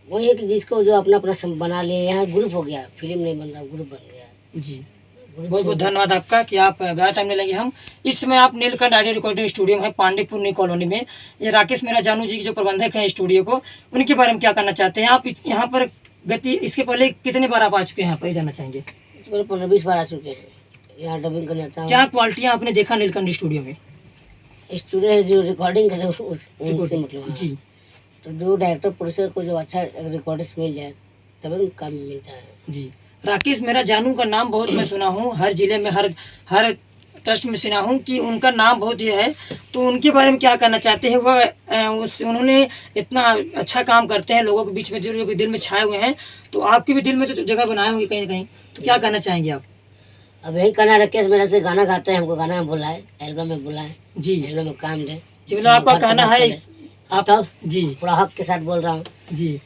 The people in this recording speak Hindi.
वही है कि जिसको जो अपना अपना बना लिए, यहाँ ग्रुप हो गया, फिल्म नहीं बन रहा, ग्रुप बन गया जी। ग्रुप बहुत बहुत धन्यवाद आपका कि आप ज़्यादा टाइम नहीं लगे। हम इस समय आप नीलकंठ ऑडियो रिकॉर्डिंग स्टूडियो में है, पांडेपुर न्यू कॉलोनी में। ये राकेश मेरा जानू जी जो प्रबंधक हैं स्टूडियो को, उनके बारे में क्या करना चाहते हैं आप? यहाँ पर गति इसके पहले कितने बार आप आ चुके हैं यहाँ पर, ये जानना चाहेंगे? 15-20 बार आ चुके हैं यहाँ डबिंग करने आता हूँ। क्या क्वालिटियाँ आपने देखा नीलकंठ स्टूडियो में? स्टूडियो है जो रिकॉर्डिंग करते हैं उनसे मतलब। हाँ। जी तो जो डायरेक्टर प्रोड्यूसर को जो अच्छा रिकॉर्डिस्ट मिल जाए तभी काम मिलता है। जी। राकेश मेरा जानू का नाम बहुत मैं सुना हूँ, हर जिले में हर हर ट्रस्ट में सुना हूँ कि उनका नाम बहुत ये है। तो उनके बारे में क्या कहना चाहते हैं? वह उन्होंने इतना अच्छा काम करते हैं, लोगों के बीच में जो दिल में छाए हुए हैं। तो आपके भी दिल में तो जगह बनाए होंगे कहीं ना कहीं, तो क्या कहना चाहेंगे आप? अब यही कहना राकेश मेरा से गाना गाते हैं, हमको गाना में बुलाए, एल्बम में बुलाए, जी एल्बम में काम दे। जी, मतलब आपका कहना है आप आप तब जी पूरा हक के साथ बोल रहा हूँ। जी